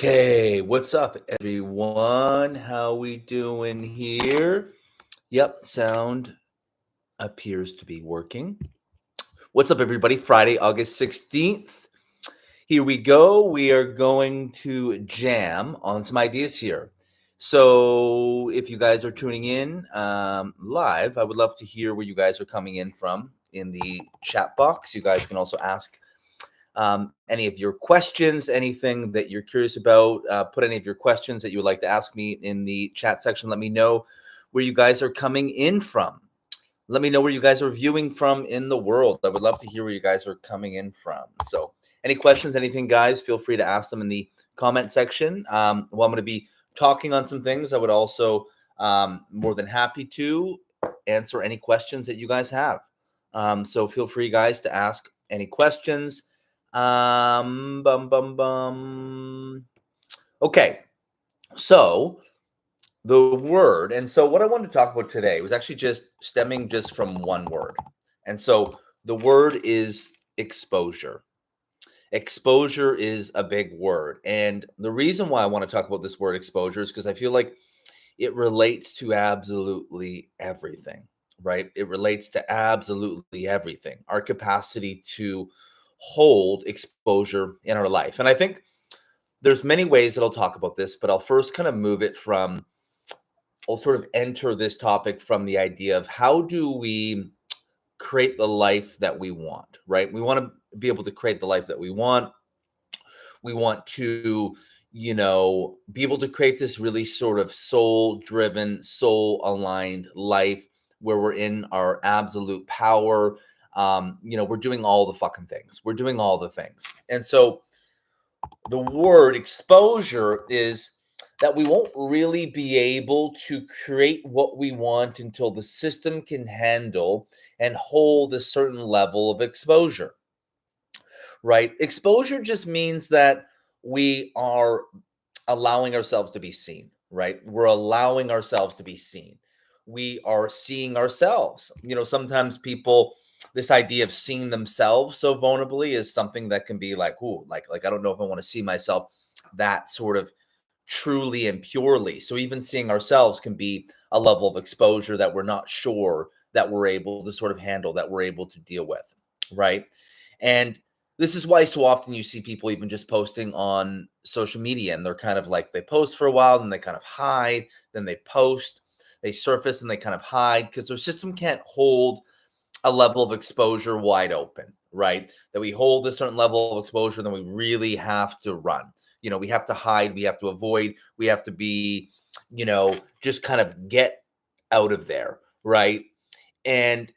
Okay, what's up, everyone? How we doing here? Yep, sound appears to be working. What's up, everybody? Friday, August 16th. Here we go. We are going to jam on some ideas here. So, if you guys are tuning in live, I would love to hear where you guys are coming in from in the chat box. You guys can also ask any of your questions, anything that you're curious about. Put any of your questions that you would like to ask me in the chat section. Let me know where you guys are coming in from. Let me know where you guys are viewing from in the world. I would love to hear where you guys are coming in from. So any questions, anything, guys, feel free to ask them in the comment section. Well, I'm going to be talking on some things. I would also more than happy to answer any questions that you guys have. So feel free, guys, to ask any questions. Bum, bum, bum. Okay, so the word, and so what I wanted to talk about today was actually just stemming just from one word. And so the word is exposure. Exposure is a big word. And the reason why I want to talk about this word exposure is because I feel like it relates to absolutely everything, right? It relates to absolutely everything. Our capacity to hold exposure in our life. And I think there's many ways that I'll talk about this, but I'll first kind of move it from, I'll sort of enter this topic from the idea of how do we create the life that we want, right? We want to be able to create the life that we want. We want to, be able to create this really sort of soul driven, soul aligned life where we're in our absolute power. We're doing all the fucking things. We're doing all the things. And so the word exposure is that we won't really be able to create what we want until the system can handle and hold a certain level of exposure, right? Exposure just means that we are allowing ourselves to be seen, right? We're allowing ourselves to be seen. We are seeing ourselves. Sometimes people, this idea of seeing themselves so vulnerably is something that can be like, ooh, like I don't know if I want to see myself that sort of truly and purely. So even seeing ourselves can be a level of exposure that we're not sure that we're able to sort of handle, that we're able to deal with, right? And this is why so often you see people even just posting on social media and they're kind of like, they post for a while, then they kind of hide, then they post, they surface and they kind of hide because their system can't hold a level of exposure wide open, right? That we hold a certain level of exposure, then we really have to run. We have to hide, we have to avoid, we have to be, just kind of get out of there, right? And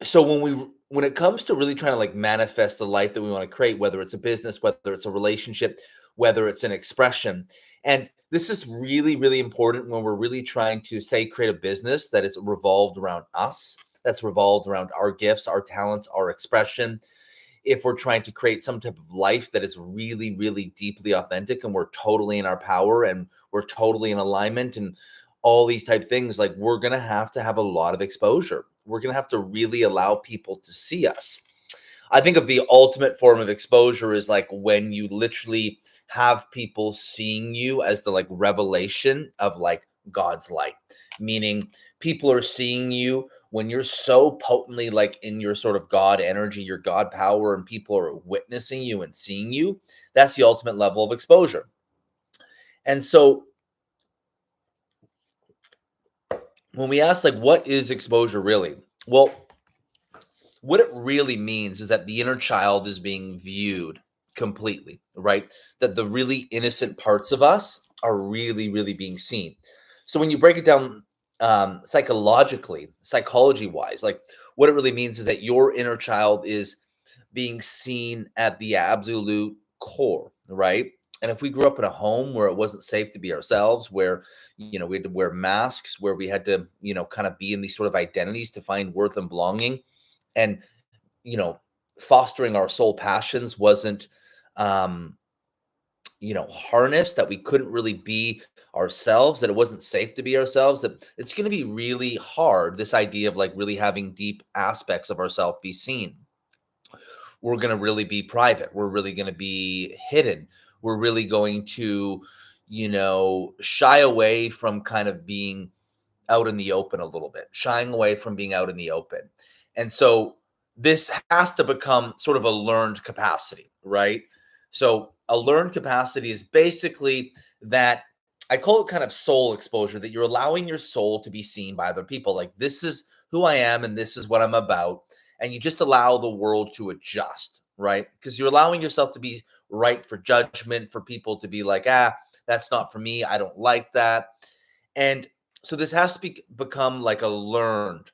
so when it comes to really trying to like manifest the life that we want to create, whether it's a business, whether it's a relationship, whether it's an expression, and this is really, really important when we're really trying to say create a business that is revolved around us, that's revolved around our gifts, our talents, our expression. If we're trying to create some type of life that is really, really deeply authentic and we're totally in our power and we're totally in alignment and all these type of things, like we're going to have a lot of exposure. We're going to have to really allow people to see us. I think of the ultimate form of exposure is like when you literally have people seeing you as the like revelation of like God's light, meaning people are seeing you when you're so potently like in your sort of God energy, your God power, and people are witnessing you and seeing you. That's the ultimate level of exposure. And so when we ask like, what is exposure really? Well, what it really means is that the inner child is being viewed completely, right? That the really innocent parts of us are really, really being seen. So when you break it down psychologically, psychology wise, like what it really means is that your inner child is being seen at the absolute core, right? And if we grew up in a home where it wasn't safe to be ourselves, where, we had to wear masks, where we had to, kind of be in these sort of identities to find worth and belonging, and you know fostering our soul passions wasn't um harnessed, that we couldn't really be ourselves, that it wasn't safe to be ourselves, that it's going to be really hard, this idea of like really having deep aspects of ourselves be seen. We're going to really be private, we're really going to be hidden, we're really going to, shy away from kind of being out in the open a little bit, shying away from being out in the open. And so this has to become sort of a learned capacity, right? So a learned capacity is basically that, I call it kind of soul exposure, that you're allowing your soul to be seen by other people. Like, this is who I am and this is what I'm about. And you just allow the world to adjust, right? Because you're allowing yourself to be ripe for judgment, for people to be like, that's not for me. I don't like that. And so this has to become like a learned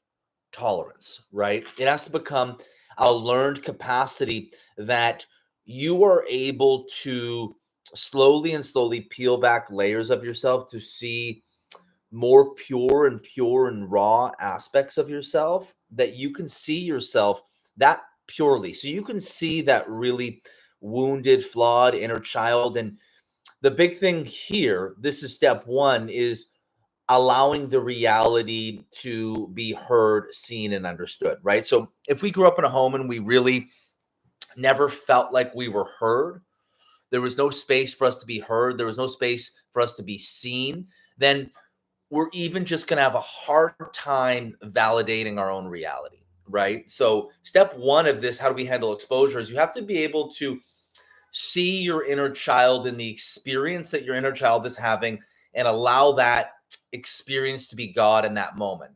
tolerance, right? It has to become a learned capacity that you are able to slowly and slowly peel back layers of yourself to see more pure and raw aspects of yourself, that you can see yourself that purely. So you can see that really wounded, flawed inner child. And the big thing here, this is step one, is allowing the reality to be heard, seen, and understood, right? So if we grew up in a home and we really never felt like we were heard, there was no space for us to be heard, there was no space for us to be seen, then we're even just going to have a hard time validating our own reality, right? So step one of this, how do we handle exposure, is you have to be able to see your inner child and the experience that your inner child is having, and allow that experience to be God in that moment.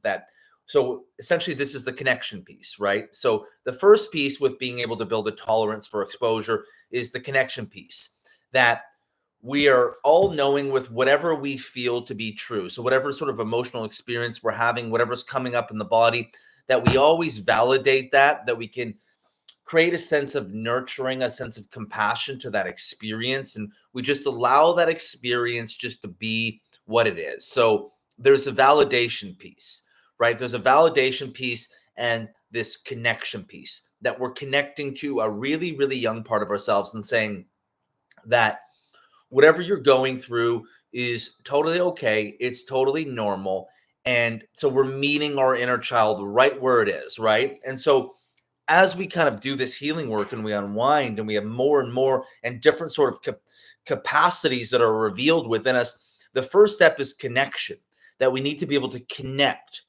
So essentially this is the connection piece, right? So the first piece with being able to build a tolerance for exposure is the connection piece, that we are all knowing with whatever we feel to be true. So whatever sort of emotional experience we're having, whatever's coming up in the body, that we always validate that we can create a sense of nurturing, a sense of compassion to that experience. And we just allow that experience just to be what it is. So there's a validation piece, right? There's a validation piece and this connection piece, that we're connecting to a really, really young part of ourselves and saying that whatever you're going through is totally okay. It's totally normal. And so we're meeting our inner child right where it is, right? And so as we kind of do this healing work and we unwind and we have more and more and different sort of capacities that are revealed within us, the first step is connection, that we need to be able to connect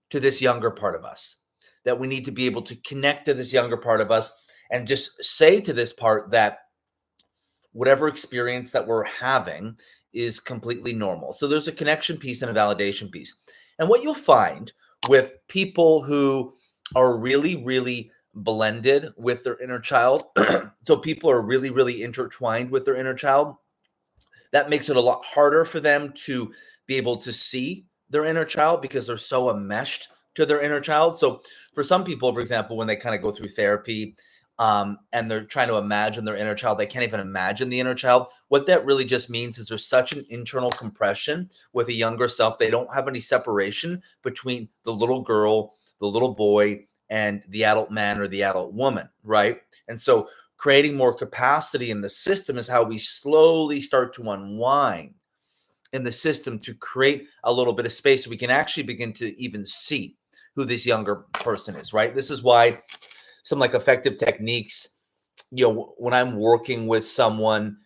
to this younger part of us, that we need to be able to connect to this younger part of us and just say to this part that whatever experience that we're having is completely normal. So there's a connection piece and a validation piece. And what you'll find with people who are really, really blended with their inner child, so people are really, really intertwined with their inner child, that makes it a lot harder for them to be able to see their inner child because they're so enmeshed to their inner child. So for some people, for example, when they kind of go through therapy, and they're trying to imagine their inner child, they can't even imagine the inner child. What that really just means is there's such an internal compression with a younger self. They don't have any separation between the little girl, the little boy, and the adult man or the adult woman, right? And so creating more capacity in the system is how we slowly start to unwind in the system to create a little bit of space so we can actually begin to even see who this younger person is, right? This is why some like effective techniques, when I'm working with someone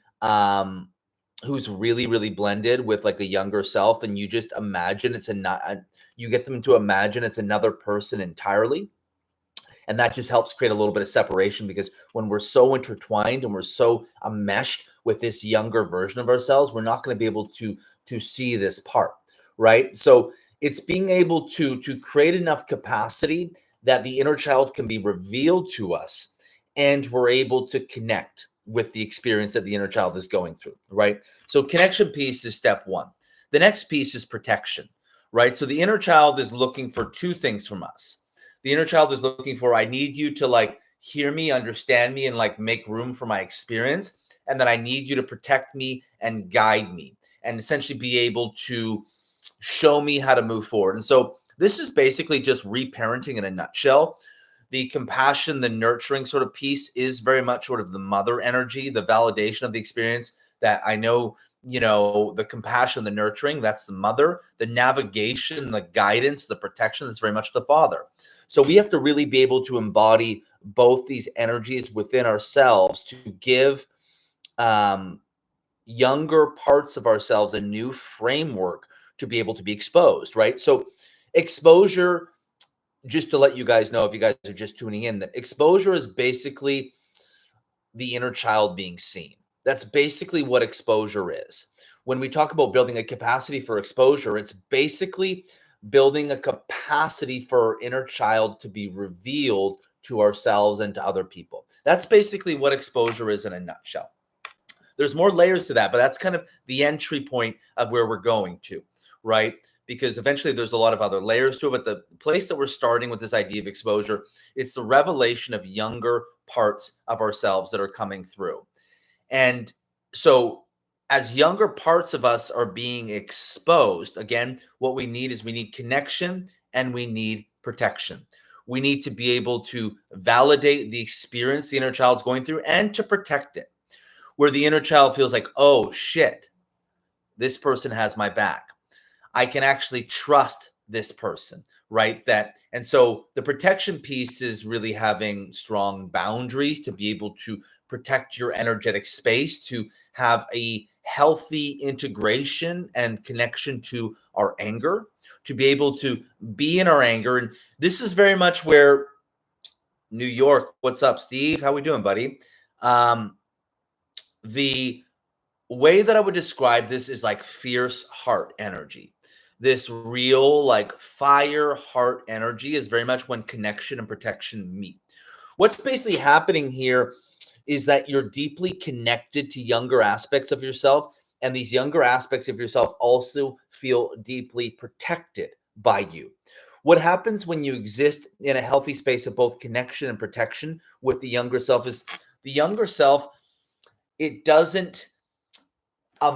who's really, really blended with like a younger self, and you just imagine you get them to imagine it's another person entirely. And that just helps create a little bit of separation, because when we're so intertwined and we're so enmeshed with this younger version of ourselves, we're not going to be able to see this part, right? So it's being able to create enough capacity that the inner child can be revealed to us, and we're able to connect with the experience that the inner child is going through, right? So connection piece is step one. The next piece is protection, right? So the inner child is looking for two things from us. The inner child is looking for, I need you to like hear me, understand me, and like make room for my experience. And then I need you to protect me and guide me and essentially be able to show me how to move forward. And so this is basically just reparenting in a nutshell. The compassion, the nurturing sort of piece is very much sort of the mother energy, the validation of the experience, that I know, the compassion, the nurturing, that's the mother. The navigation, the guidance, the protection, that's very much the father. So we have to really be able to embody both these energies within ourselves to give um, younger parts of ourselves a new framework to be able to be exposed, right? So exposure, just to let you guys know, if you guys are just tuning in, that exposure is basically the inner child being seen. That's basically what exposure is. When we talk about building a capacity for exposure, it's basically building a capacity for our inner child to be revealed to ourselves and to other people. That's basically what exposure is in a nutshell. There's more layers to that, but that's kind of the entry point of where we're going to, right? Because eventually there's a lot of other layers to it. But the place that we're starting with this idea of exposure, it's the revelation of younger parts of ourselves that are coming through. And so as younger parts of us are being exposed, again, what we need is we need connection and we need protection. We need to be able to validate the experience the inner child's going through and to protect it, where the inner child feels like, oh shit, this person has my back. I can actually trust this person, right? And so the protection piece is really having strong boundaries to be able to protect your energetic space, to have a healthy integration and connection to our anger, to be able to be in our anger. And this is very much where New York, what's up, Steve? How we doing, buddy? The way that I would describe this is like fierce heart energy. This real, like fire heart energy is very much when connection and protection meet. What's basically happening here is that you're deeply connected to younger aspects of yourself, and these younger aspects of yourself also feel deeply protected by you. What happens when you exist in a healthy space of both connection and protection with the younger self is the younger self, it doesn't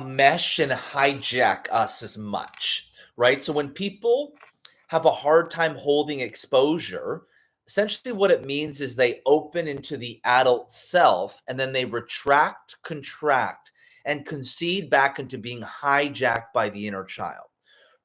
mesh and hijack us as much, right? So when people have a hard time holding exposure, essentially what it means is they open into the adult self and then they retract, contract, and concede back into being hijacked by the inner child,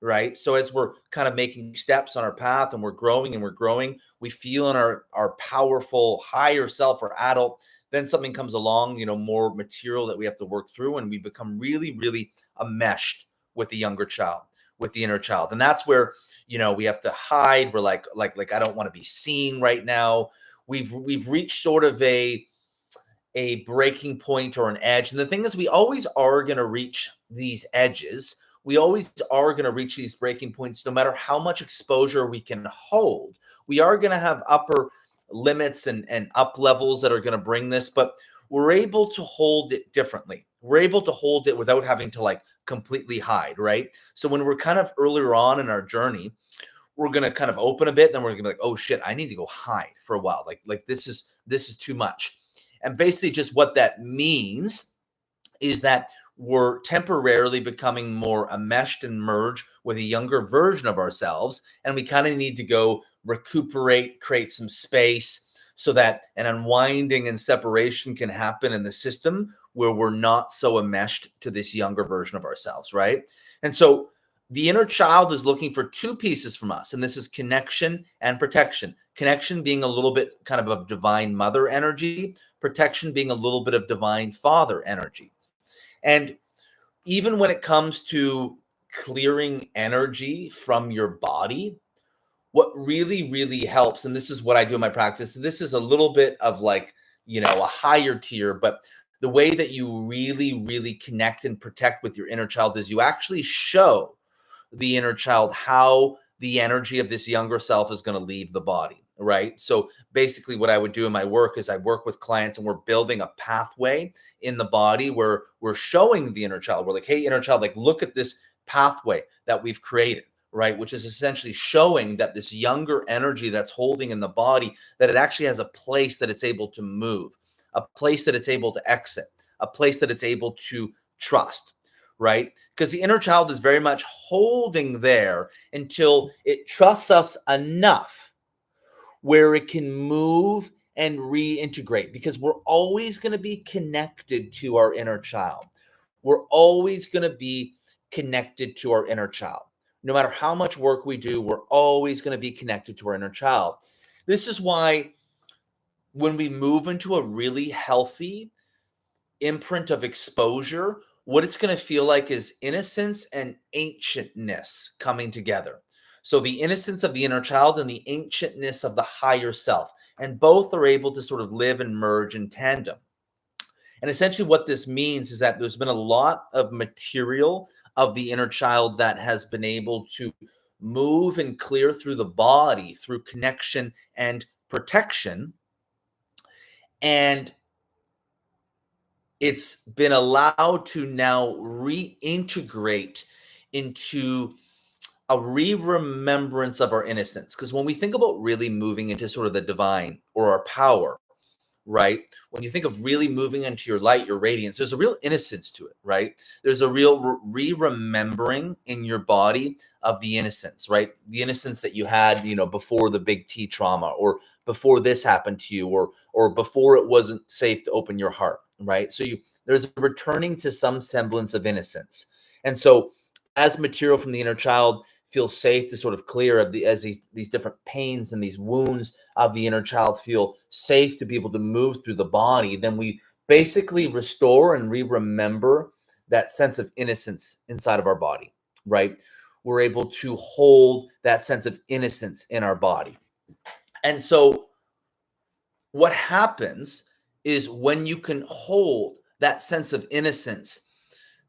right? So as we're kind of making steps on our path and we're growing, we feel in our powerful higher self or adult. Then something comes along, more material that we have to work through, and we become really, really enmeshed with the younger child, with the inner child. And that's where, we have to hide. We're like I don't want to be seen right now. We've reached sort of a breaking point or an edge. And the thing is, we always are going to reach these edges. We always are going to reach these breaking points, no matter how much exposure we can hold. We are going to have upper limits and up levels that are going to bring this, but we're able to hold it differently. We're able to hold it without having to like completely hide, right? So when we're kind of earlier on in our journey, we're going to kind of open a bit, then we're going to be like, oh shit, I need to go hide for a while. Like this is too much. And basically just what that means is that we're temporarily becoming more enmeshed and merged with a younger version of ourselves. And we kind of need to go recuperate, create some space so that an unwinding and separation can happen in the system where we're not so enmeshed to this younger version of ourselves, right? And so the inner child is looking for two pieces from us, and this is connection and protection. Connection being a little bit kind of divine mother energy, protection being a little bit of divine father energy. And even when it comes to clearing energy from your body, what really, really helps, and this is what I do in my practice, this is a little bit of like, a higher tier, but the way that you really, really connect and protect with your inner child is you actually show the inner child how the energy of this younger self is going to leave the body, right? So basically what I would do in my work is I work with clients and we're building a pathway in the body where we're showing the inner child. We're like, hey, inner child, like look at this pathway that we've created, right? Which is essentially showing that this younger energy that's holding in the body, that it actually has a place that it's able to move, a place that it's able to exit, a place that it's able to trust, right? Because the inner child is very much holding there until it trusts us enough where it can move and reintegrate, because we're always going to be connected to our inner child. We're always going to be connected to our inner child. No matter how much work we do, we're always going to be connected to our inner child. This is why when we move into a really healthy imprint of exposure, what it's going to feel like is innocence and ancientness coming together. So the innocence of the inner child and the ancientness of the higher self. And both are able to sort of live and merge in tandem. And essentially what this means is that there's been a lot of material of the inner child that has been able to move and clear through the body through connection and protection. And it's been allowed to now reintegrate into a re-remembrance of our innocence. Because when we think about really moving into sort of the divine or our power, right? When you think of really moving into your light, your radiance, there's a real innocence to it, right? There's a real re-remembering in your body of the innocence, right? The innocence that you had, before the big T trauma, or before this happened to you, or before it wasn't safe to open your heart, right? So there's a returning to some semblance of innocence. And so as material from the inner child feels safe to sort of clear as these different pains and these wounds of the inner child feel safe to be able to move through the body, then we basically restore and remember that sense of innocence inside of our body, right? We're able to hold that sense of innocence in our body. And so what happens is when you can hold that sense of innocence,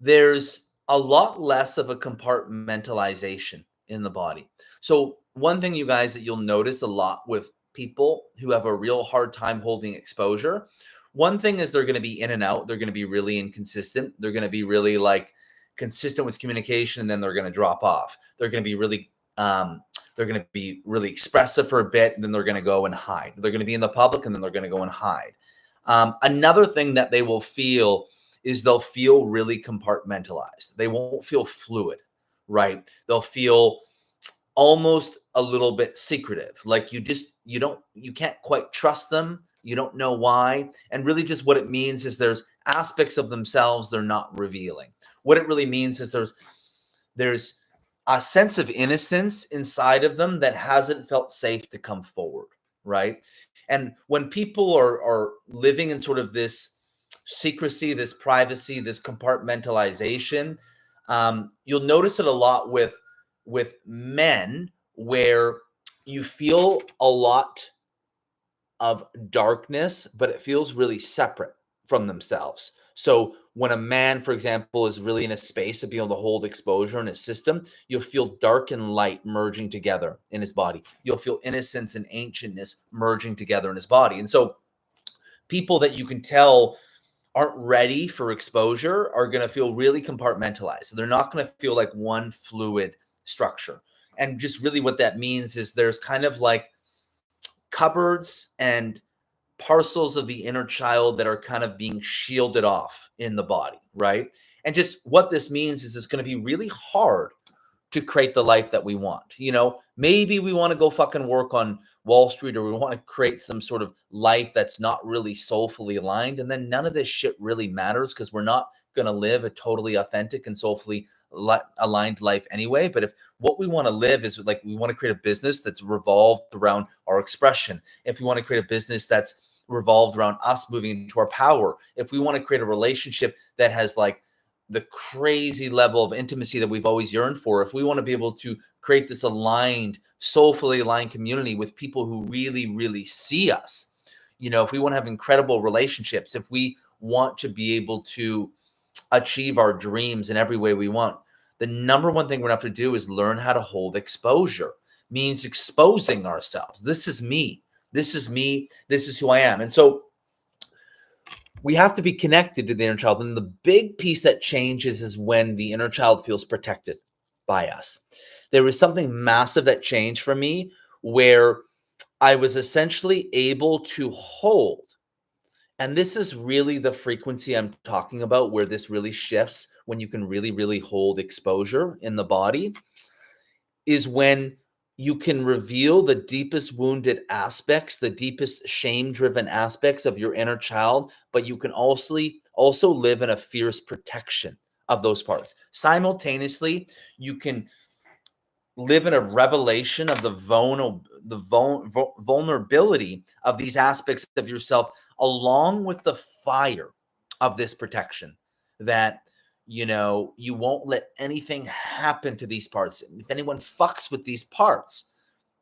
there's a lot less of a compartmentalization in the body. So one thing, you guys, that you'll notice a lot with people who have a real hard time holding exposure, one thing is they're going to be in and out. They're going to be really inconsistent. They're going to be really consistent with communication, and then they're going to drop off. They're going to be really expressive for a bit, and then they're going to go and hide. They're going to be in the public, and then they're going to go and hide. Another thing that they will feel is they'll feel really compartmentalized. They won't feel fluid, right? They'll feel almost a little bit secretive. Like you can't quite trust them. You don't know why. And really just what it means is there's aspects of themselves they're not revealing. What it really means is there's a sense of innocence inside of them that hasn't felt safe to come forward, right? And when people are living in sort of this secrecy, this privacy, this compartmentalization, you'll notice it a lot with men, where you feel a lot of darkness, but it feels really separate from themselves. So when a man, for example, is really in a space of being able to hold exposure in his system, you'll feel dark and light merging together in his body. You'll feel innocence and ancientness merging together in his body. And so people that you can tell aren't ready for exposure are going to feel really compartmentalized. So they're not going to feel like one fluid structure. And just really what that means is there's kind of like cupboards and parcels of the inner child that are kind of being shielded off in the body, right? And just what this means is it's going to be really hard to create the life that we want. Maybe we want to go fucking work on Wall Street, or we want to create some sort of life that's not really soulfully aligned. And then none of this shit really matters, because we're not going to live a totally authentic and soulfully aligned life anyway. But if what we want to live is we want to create a business that's revolved around our expression, if we want to create a business that's revolved around us moving into our power, if we want to create a relationship that has the crazy level of intimacy that we've always yearned for, if we want to be able to create this aligned, soulfully aligned community with people who really, really see us, if we want to have incredible relationships, if we want to be able to achieve our dreams in every way we want, the number one thing we're going to have to do is learn how to hold exposure. Means exposing ourselves. This is me. This is me. This is who I am. And so we have to be connected to the inner child. And the big piece that changes is when the inner child feels protected by us. There was something massive that changed for me, where I was essentially able to hold. And this is really the frequency I'm talking about, where this really shifts when you can really, really hold exposure in the body, is when you can reveal the deepest wounded aspects, the deepest shame-driven aspects of your inner child, but you can also live in a fierce protection of those parts. Simultaneously, you can live in a revelation of the vulnerability of these aspects of yourself, along with the fire of this protection, that, you know, you won't let anything happen to these parts. If anyone fucks with these parts,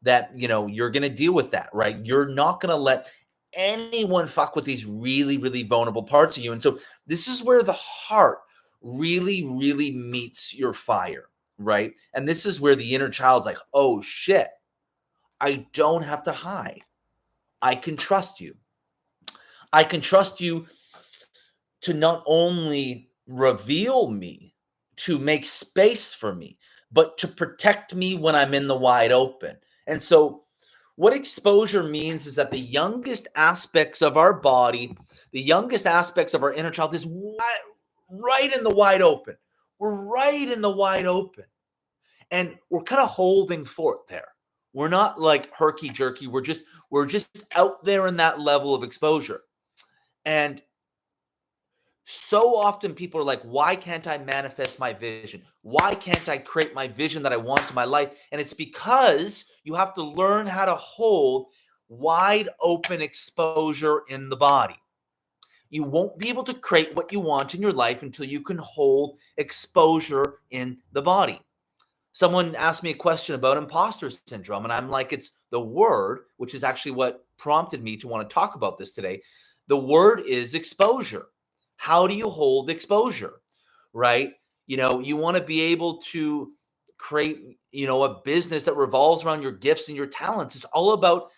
that, you know, you're going to deal with that, right? You're not going to let anyone fuck with these really, really vulnerable parts of you. And so this is where the heart really, really meets your fire, right? And this is where the inner child's like, oh shit, I don't have to hide. I can trust you. I can trust you to not only reveal me, to make space for me, but to protect me when I'm in the wide open. And so, what exposure means is that the youngest aspects of our body, the youngest aspects of our inner child is right in the wide open. We're right in the wide open. And we're kind of holding fort there. We're not like herky jerky. We're just out there in that level of exposure. And so often people are like, why can't I manifest my vision? Why can't I create my vision that I want in my life? And it's because you have to learn how to hold wide open exposure in the body. You won't be able to create what you want in your life until you can hold exposure in the body. Someone asked me a question about imposter syndrome, and I'm like, it's the word, which is actually what prompted me to want to talk about this today. The word is exposure. How do you hold exposure, right? You know, you want to be able to create, you know, a business that revolves around your gifts and your talents. It's all about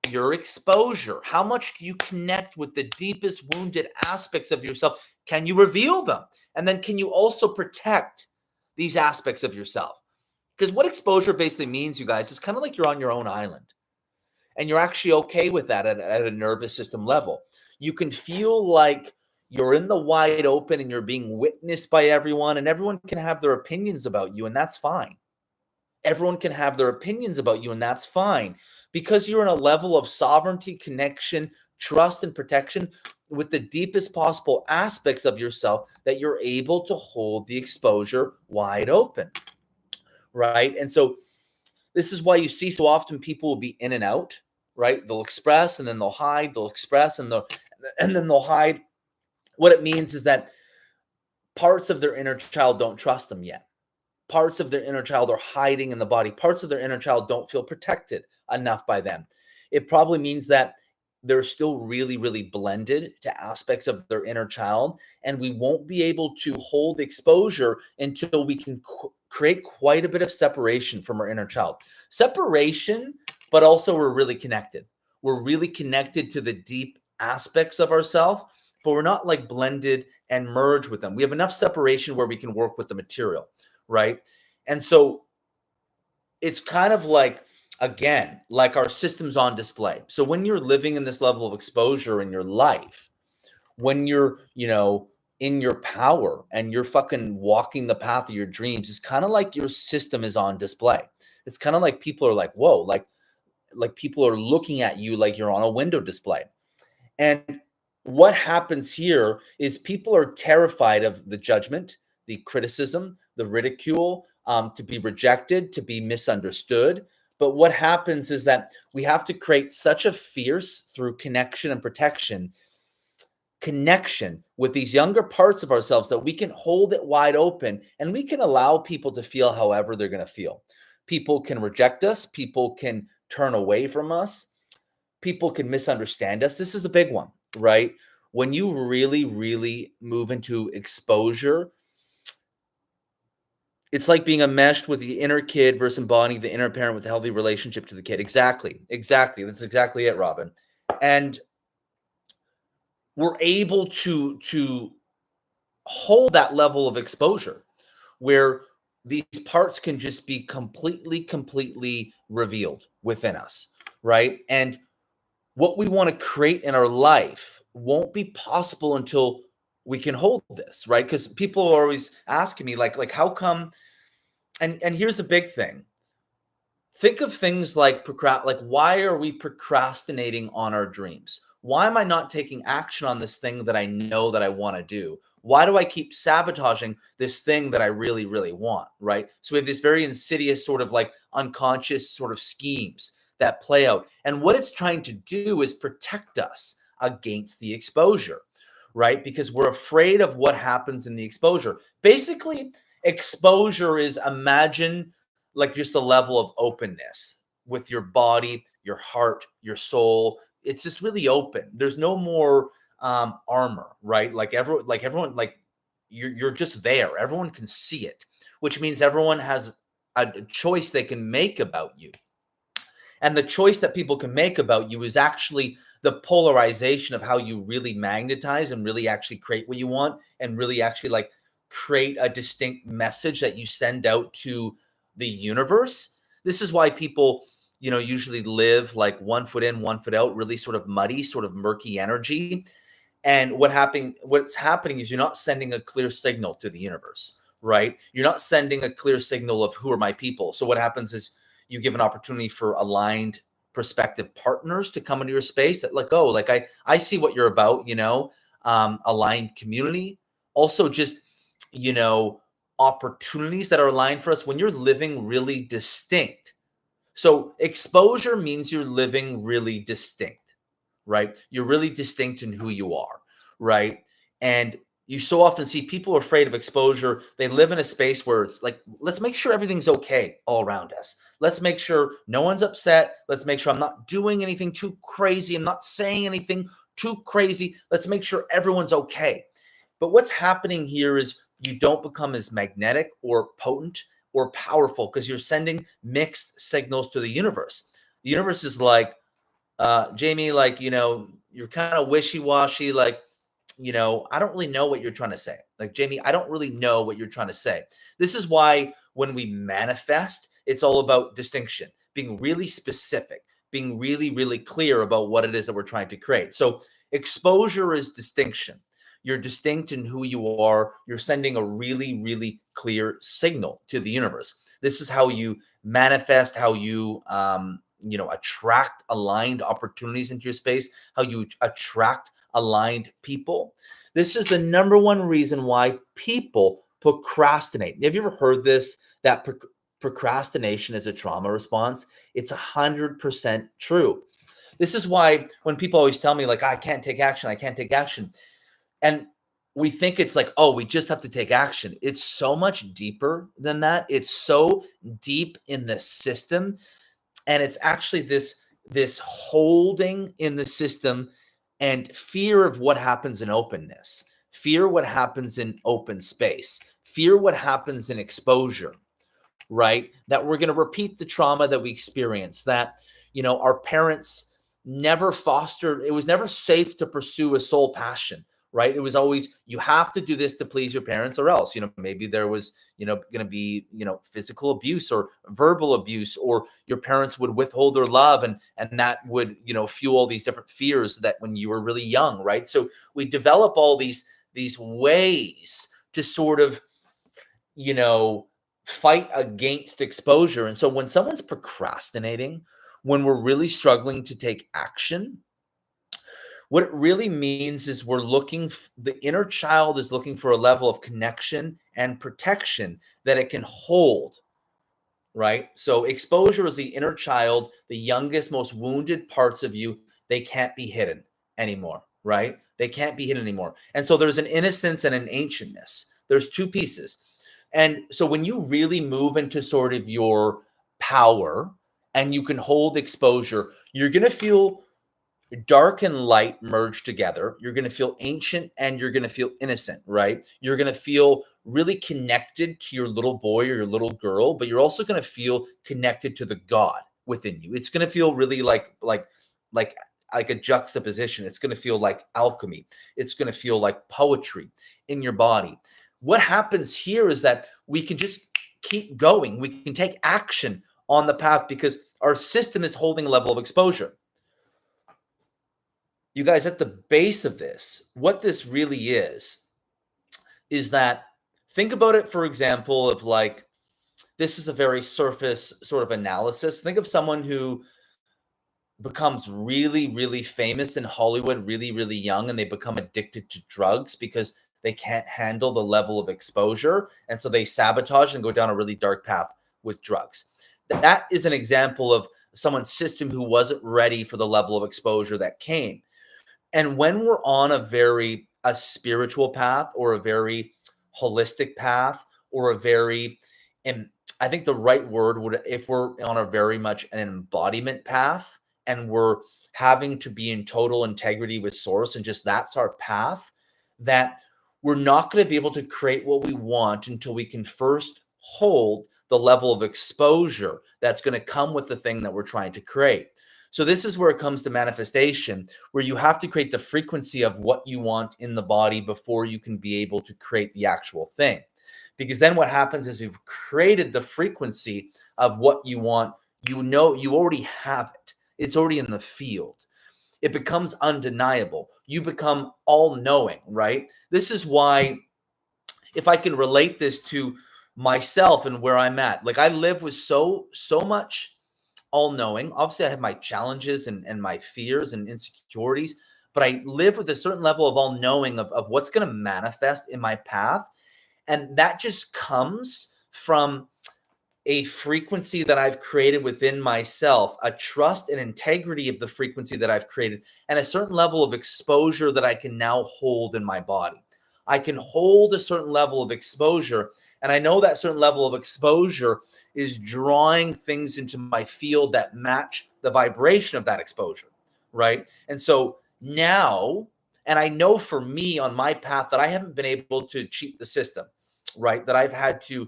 your exposure. How much do you connect with the deepest wounded aspects of yourself? Can you reveal them? And then can you also protect these aspects of yourself? Because what exposure basically means, you guys, is kind of like you're on your own island. And you're actually okay with that at a nervous system level. You can feel like you're in the wide open and you're being witnessed by everyone, and everyone can have their opinions about you, and that's fine. Everyone can have their opinions about you, and that's fine, because you're in a level of sovereignty, connection, trust, and protection with the deepest possible aspects of yourself, that you're able to hold the exposure wide open, right? And so this is why you see so often people will be in and out, right? They'll express and then they'll hide, they'll express and then they'll hide. What it means is that parts of their inner child don't trust them yet. Parts of their inner child are hiding in the body. Parts of their inner child don't feel protected enough by them. It probably means that they're still really, really blended to aspects of their inner child, and we won't be able to hold exposure until we can create quite a bit of separation from our inner child. Separation, but also we're really connected. We're really connected to the deep aspects of ourselves, but we're not like blended and merged with them. We have enough separation where we can work with the material, right? And so it's kind of like, again, like our systems on display. So when you're living in this level of exposure in your life, when you're, you know, in your power and you're fucking walking the path of your dreams, it's kind of like your system is on display. It's kind of like people are like, whoa, like people are looking at you like you're on a window display. And what happens here is people are terrified of the judgment, the criticism, the ridicule, to be rejected, to be misunderstood. But what happens is that we have to create such a fierce, through connection and protection, connection with these younger parts of ourselves, that we can hold it wide open and we can allow people to feel however they're going to feel. People can reject us. People can turn away from us. People can misunderstand us. This is a big one, right? When you really, really move into exposure, it's like being enmeshed with the inner kid versus embodying the inner parent with a healthy relationship to the kid. Exactly. That's exactly it, Robin. And we're able to hold that level of exposure where these parts can just be completely revealed within us, right? And what we want to create in our life won't be possible until we can hold this, right? Because people are always asking me, like how come? And here's the big thing. Think of things like why are we procrastinating on our dreams? Why am I not taking action on this thing that I know that I want to do? Why do I keep sabotaging this thing that I really, really want, right? So we have this very insidious sort of like unconscious sort of schemes that play out. And what it's trying to do is protect us against the exposure. right? Because we're afraid of what happens in the exposure. Basically, exposure is, imagine like just a level of openness with your body, your heart, your soul. It's just really open. There's no more armor, right? Everyone, like you're just there. Everyone can see it, which means everyone has a choice they can make about you. And the choice that people can make about you is actually the polarization of how you really magnetize and really actually create what you want, and really actually like create a distinct message that you send out to the universe. This is why people, usually live like 1 foot in, 1 foot out, really sort of muddy, sort of murky energy. And what's happening is you're not sending a clear signal to the universe, right? You're not sending a clear signal of who are my people. So what happens is you give an opportunity for aligned prospective partners to come into your space that, like, oh, like I see what you're about, aligned community. Also just, opportunities that are aligned for us when you're living really distinct. So exposure means you're living really distinct, right? You're really distinct in who you are, right? And you so often see people are afraid of exposure. They live in a space where it's like, let's make sure everything's okay all around us. Let's make sure no one's upset. Let's make sure I'm not doing anything too crazy. I'm not saying anything too crazy. Let's make sure everyone's okay. But what's happening here is you don't become as magnetic or potent or powerful because you're sending mixed signals to the universe. The universe is like, Jamie, like, you're kind of wishy-washy. Like, I don't really know what you're trying to say. Like, Jamie, I don't really know what you're trying to say. This is why when we manifest, it's all about distinction, being really specific, being really, really clear about what it is that we're trying to create. So exposure is distinction. You're distinct in who you are. You're sending a really, really clear signal to the universe. This is how you manifest, how you, attract aligned opportunities into your space, how you attract aligned people. This is the number one reason why people procrastinate. Have you ever heard this, that procrastination is a trauma response? It's 100% true. This is why when people always tell me, like, I can't take action, I can't take action. And we think it's like, oh, we just have to take action. It's so much deeper than that. It's so deep in the system. And it's actually this holding in the system and fear of what happens in openness, fear what happens in open space, fear what happens in exposure, right? That we're going to repeat the trauma that we experienced, that, our parents never fostered, it was never safe to pursue a soul passion, right? It was always, you have to do this to please your parents or else, maybe there was, going to be, physical abuse or verbal abuse, or your parents would withhold their love. And that would, fuel all these different fears that when you were really young, right? So we develop all these ways to sort of, fight against exposure. And so when someone's procrastinating, when we're really struggling to take action, what it really means is we're looking, the inner child is looking for a level of connection and protection that it can hold, right? So exposure is the inner child, the youngest, most wounded parts of you. They can't be hidden anymore, right? They can't be hidden anymore. And so there's an innocence and an ancientness. There's two pieces. And so when you really move into sort of your power and you can hold exposure, you're going to feel dark and light merge together. You're going to feel ancient and you're going to feel innocent, right? You're going to feel really connected to your little boy or your little girl, but you're also going to feel connected to the God within you. It's going to feel really like a juxtaposition. It's going to feel like alchemy. It's going to feel like poetry in your body. What happens here is that we can just keep going. We can take action on the path because our system is holding a level of exposure. You guys, at the base of this, what this really is that, think about it, for example, of like, this is a very surface sort of analysis. Think of someone who becomes really, really famous in Hollywood, really, really young, and they become addicted to drugs because they can't handle the level of exposure. And so they sabotage and go down a really dark path with drugs. That is an example of someone's system who wasn't ready for the level of exposure that came. And when we're on a very a spiritual path or a very holistic path or a very, and I think the right word would, if we're on a very much an embodiment path and we're having to be in total integrity with source and just that's our path, that we're not going to be able to create what we want until we can first hold the level of exposure that's going to come with the thing that we're trying to create. So this is where it comes to manifestation, where you have to create the frequency of what you want in the body before you can be able to create the actual thing. Because then what happens is you've created the frequency of what you want. You know, you already have it. It's already in the field. It becomes undeniable. You become all-knowing, right? This is why, if I can relate this to myself and where I'm at, like I live with so much all-knowing. Obviously, I have my challenges and my fears and insecurities, but I live with a certain level of all-knowing of what's going to manifest in my path. And that just comes from a frequency that I've created within myself, a trust and integrity of the frequency that I've created, and a certain level of exposure that I can now hold in my body. I can hold a certain level of exposure, and I know that certain level of exposure is drawing things into my field that match the vibration of that exposure, right? And so now, and I know for me on my path that I haven't been able to cheat the system, right? That I've had to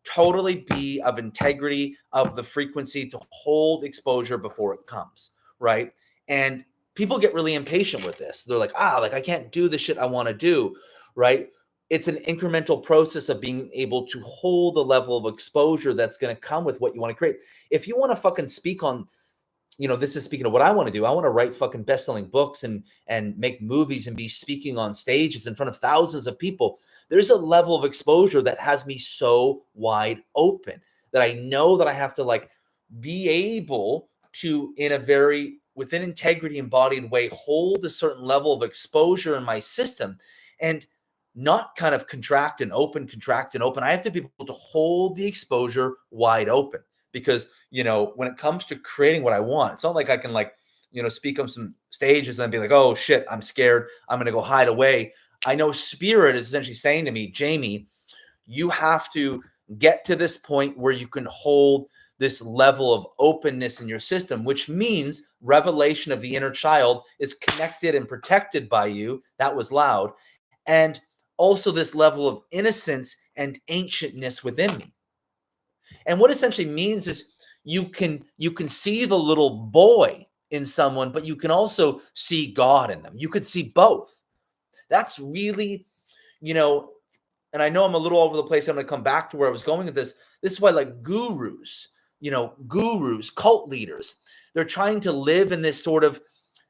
totally be of integrity of the frequency to hold exposure before it comes, right? And people get really impatient with this. They're like, like I can't do the shit I want to do, right? It's an incremental process of being able to hold the level of exposure that's going to come with what you want to create. If you want to fucking speak on, this is speaking of what I want to do. I want to write fucking best-selling books and make movies and be speaking on stages in front of thousands of people. There's a level of exposure that has me so wide open that I know that I have to like be able to, in a very within integrity embodied way, hold a certain level of exposure in my system and not kind of contract and open. I have to be able to hold the exposure wide open. Because, when it comes to creating what I want, it's not like I can speak on some stages and be like, oh shit, I'm scared, I'm going to go hide away. I know spirit is essentially saying to me, Jamie, you have to get to this point where you can hold this level of openness in your system, which means revelation of the inner child is connected and protected by you. That was loud. And also this level of innocence and ancientness within me. And what essentially means is you can see the little boy in someone, but you can also see God in them. You could see both. That's really, and I know I'm a little over the place. I'm going to come back to where I was going with this. This is why like gurus, cult leaders, they're trying to live in this sort of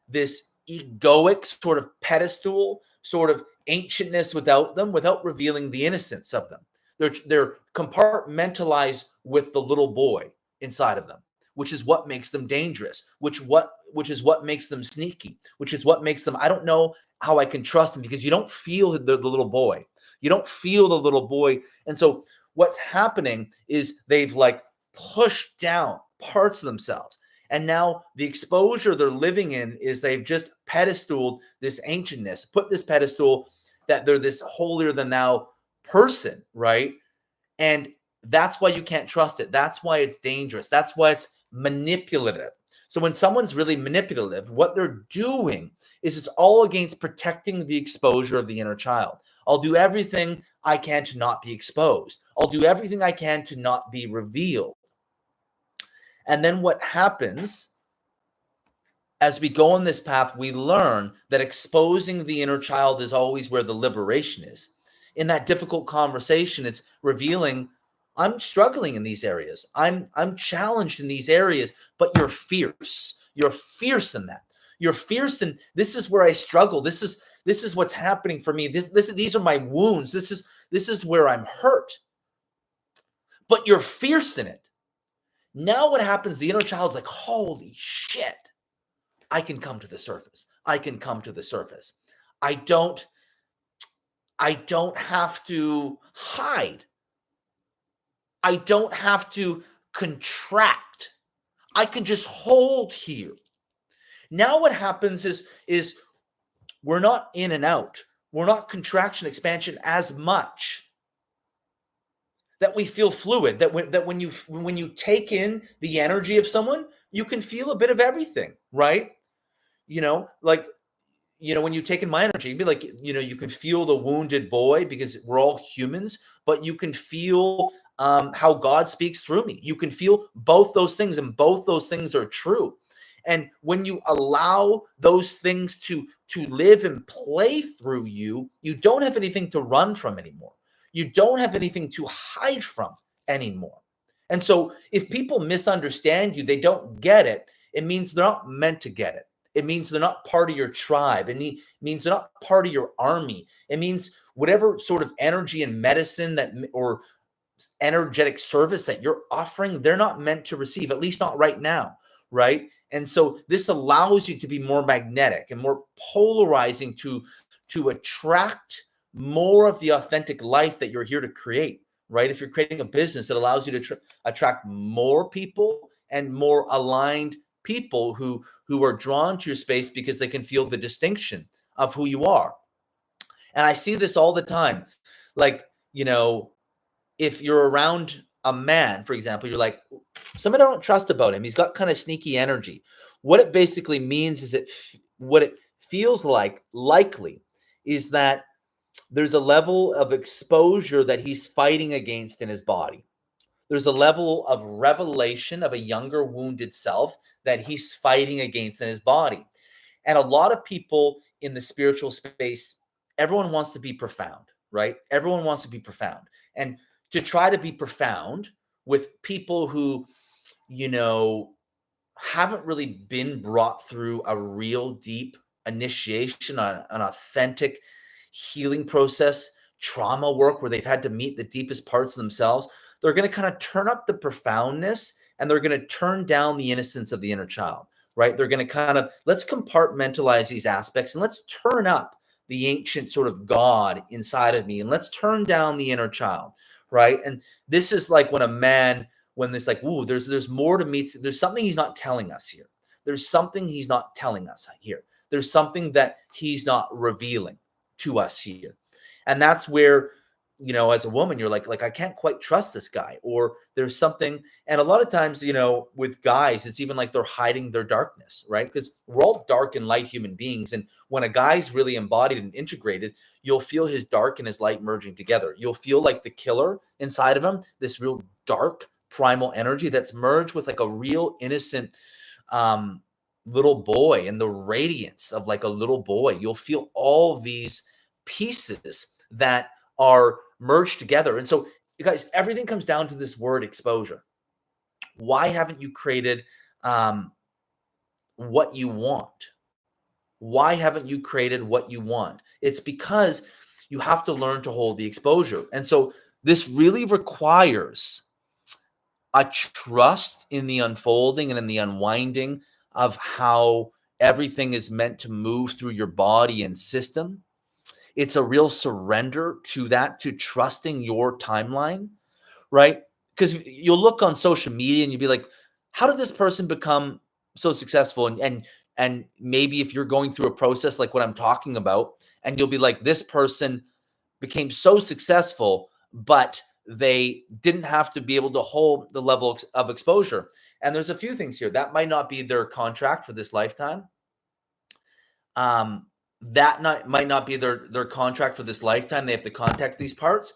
this egoic sort of pedestal, sort of ancientness without revealing the innocence of them. They're compartmentalized with the little boy inside of them, which is what makes them dangerous, which is what makes them sneaky, which is what makes them, I don't know how I can trust them, because you don't feel the little boy. You don't feel the little boy. And so what's happening is they've like pushed down parts of themselves. And now the exposure they're living in is they've just pedestaled this ancientness, put this pedestal that they're this holier than thou person, right? And that's why you can't trust it. That's why it's dangerous. That's why it's manipulative. So when someone's really manipulative, what they're doing is it's all against protecting the exposure of the inner child. I'll do everything I can to not be exposed. I'll do everything I can to not be revealed. And then what happens as we go on this path, we learn that exposing the inner child is always where the liberation is. In that difficult conversation, it's revealing, I'm struggling in these areas. I'm challenged in these areas, but you're fierce. You're fierce in that. You're fierce, and this is where I struggle. This is what's happening for me. These are my wounds. This is where I'm hurt. But you're fierce in it. Now what happens? The inner child's like, holy shit, I can come to the surface. I can come to the surface. I don't have to hide. I don't have to contract. I can just hold here. Now what happens is we're not in and out. we're not contraction, expansion as much, that we feel fluid, that when you take in the energy of someone, you can feel a bit of everything, right? Like, when you take in my energy, be like, you can feel the wounded boy because we're all humans, but you can feel how God speaks through me. You can feel both those things, and both those things are true. And when you allow those things to live and play through you, you don't have anything to run from anymore. You don't have anything to hide from anymore. And so if people misunderstand you, they don't get it, it means they're not meant to get it. It means they're not part of your tribe. It means they're not part of your army. It means whatever sort of energy and medicine or energetic service that you're offering, they're not meant to receive, at least not right now, right? And so this allows you to be more magnetic and more polarizing to attract more of the authentic life that you're here to create, right? If you're creating a business, it allows you to attract more people and more aligned people who are drawn to your space because they can feel the distinction of who you are. And I see this all the time. Like, if you're around a man, for example, you're like, somebody I don't trust about him. He's got kind of sneaky energy. What it basically means is what it feels like, likely, is that there's a level of exposure that he's fighting against in his body. There's a level of revelation of a younger wounded self that he's fighting against in his body. And a lot of people in the spiritual space, everyone wants to be profound, right? Everyone wants to be profound. And to try to be profound with people who, haven't really been brought through a real deep initiation on an authentic healing process, trauma work where they've had to meet the deepest parts of themselves, they're going to kind of turn up the profoundness and they're going to turn down the innocence of the inner child, right? They're going to kind of, let's compartmentalize these aspects and let's turn up the ancient sort of God inside of me and let's turn down the inner child, right? And this is like when there's like, ooh, there's more to meet. There's something he's not telling us here. There's something he's not telling us here. There's something that he's not revealing to us here. And that's where, as a woman, you're like, I can't quite trust this guy, or there's something. And a lot of times, with guys, it's even like they're hiding their darkness, right? Because we're all dark and light human beings. And when a guy's really embodied and integrated, you'll feel his dark and his light merging together. You'll feel like the killer inside of him, this real dark primal energy that's merged with like a real innocent little boy and the radiance of like a little boy. You'll feel all these pieces that are merged together. And so, you guys, everything comes down to this word exposure. Why haven't you created what you want? Why haven't you created what you want? It's because you have to learn to hold the exposure. And so this really requires a trust in the unfolding and in the unwinding of how everything is meant to move through your body and system. It's a real surrender to that, to trusting your timeline, right? Because you'll look on social media and you'll be like, how did this person become so successful? And maybe if you're going through a process like what I'm talking about, and you'll be like, this person became so successful, but they didn't have to be able to hold the level of exposure. And there's a few things here. That might not be their contract for this lifetime. Might not be their contract for this lifetime. They have to contact these parts.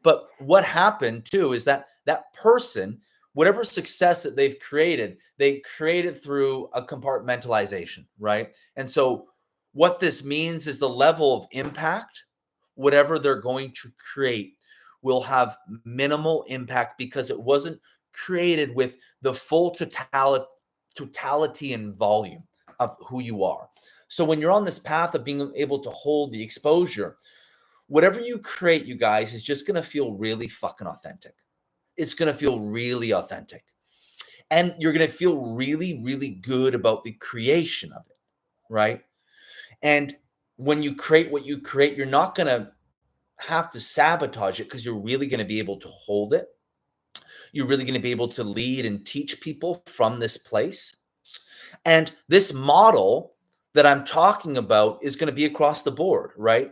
But what happened too is that person, whatever success that they've created, they created through a compartmentalization, right? And so what this means is the level of impact, whatever they're going to create, will have minimal impact because it wasn't created with the full totality and volume of who you are. So when you're on this path of being able to hold the exposure, whatever you create, you guys, is just going to feel really fucking authentic. It's going to feel really authentic. And you're going to feel really, really good about the creation of it, right? And when you create what you create, you're not going to have to sabotage it because you're really going to be able to hold it. You're really going to be able to lead and teach people from this place. And this model that I'm talking about is going to be across the board, right?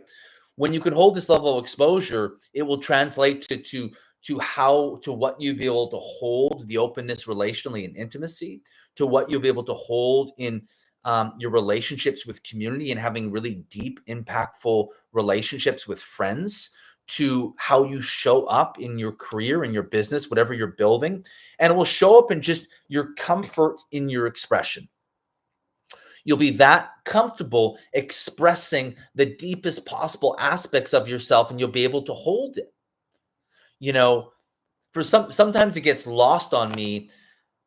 When you can hold this level of exposure, it will translate to what you'll be able to hold the openness relationally and intimacy, to what you'll be able to hold in your relationships with community and having really deep, impactful relationships with friends, to how you show up in your career, in your business, whatever you're building. And it will show up in just your comfort in your expression. You'll be that comfortable expressing the deepest possible aspects of yourself, and you'll be able to hold it. You know, sometimes it gets lost on me.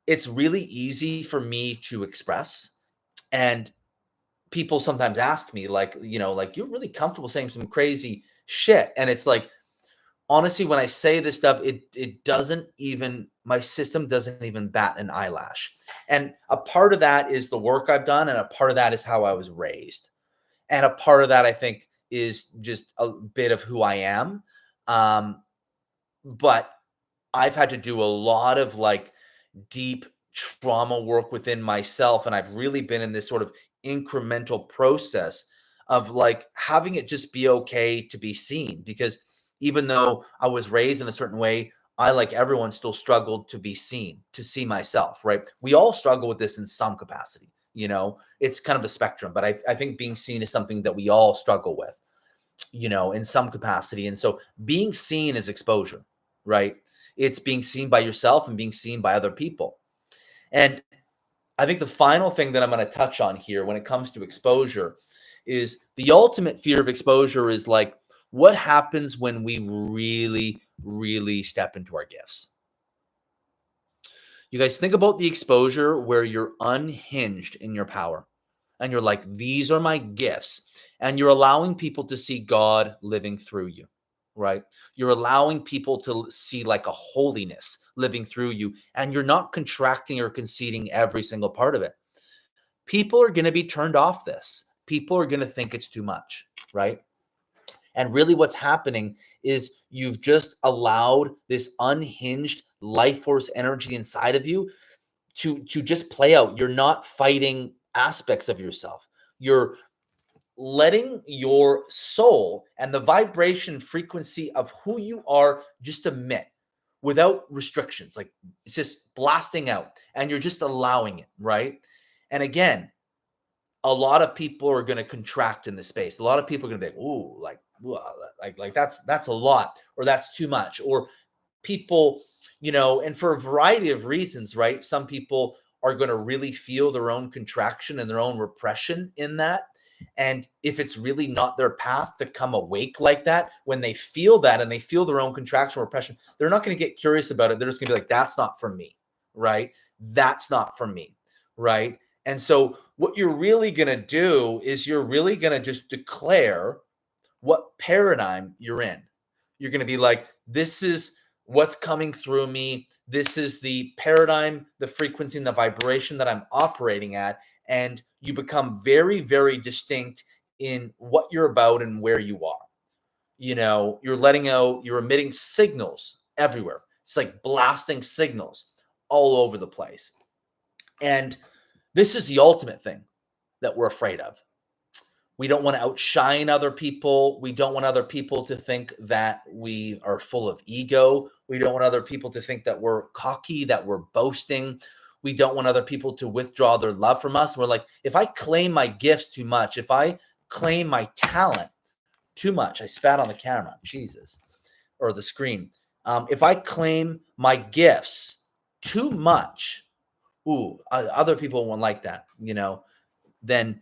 It's really easy for me to express, and people sometimes ask me, like, like, you're really comfortable saying some crazy shit. And it's like, honestly, when I say this stuff, it doesn't even, my system doesn't even bat an eyelash. And a part of that is the work I've done, and a part of that is how I was raised. And a part of that, I think, is just a bit of who I am. But I've had to do a lot of like deep trauma work within myself. And I've really been in this sort of incremental process of like having it just be okay to be seen. Because even though I was raised in a certain way, I, like everyone, still struggled to be seen, to see myself, right? We all struggle with this in some capacity. It's kind of a spectrum, but I think being seen is something that we all struggle with, in some capacity. And so being seen is exposure, right? It's being seen by yourself and being seen by other people. And I think the final thing that I'm going to touch on here when it comes to exposure is the ultimate fear of exposure is like, what happens when we really, really step into our gifts? You guys think about the exposure where you're unhinged in your power and you're like, these are my gifts. And you're allowing people to see God living through you, right? You're allowing people to see like a holiness living through you, and you're not contracting or conceding every single part of it. People are going to be turned off this. People are going to think it's too much, right? And really what's happening is you've just allowed this unhinged life force energy inside of you to just play out. You're not fighting aspects of yourself. You're letting your soul and the vibration frequency of who you are just emit without restrictions. Like, it's just blasting out and you're just allowing it, right? And again, a lot of people are going to contract in the space. A lot of people are going to be like, ooh, like that's a lot, or that's too much, or people, and for a variety of reasons, right? Some people are going to really feel their own contraction and their own repression in that. And if it's really not their path to come awake like that, when they feel that and they feel their own contraction or repression, they're not going to get curious about it. They're just going to be like, that's not for me, right? That's not for me, right? And so what you're really going to do is you're really going to just declare what paradigm you're in. You're going to be like, this is what's coming through me. This is the paradigm, the frequency, and the vibration that I'm operating at. And you become very, very distinct in what you're about and where you are. You're letting out, you're emitting signals everywhere. It's like blasting signals all over the place. And this is the ultimate thing that we're afraid of. We don't want to outshine other people. We don't want other people to think that we are full of ego. We don't want other people to think that we're cocky, that we're boasting. We don't want other people to withdraw their love from us. We're like, if I claim my gifts too much, if I claim my talent too much, I spat on the camera, Jesus, or the screen. If I claim my gifts too much, other people won't like that, then,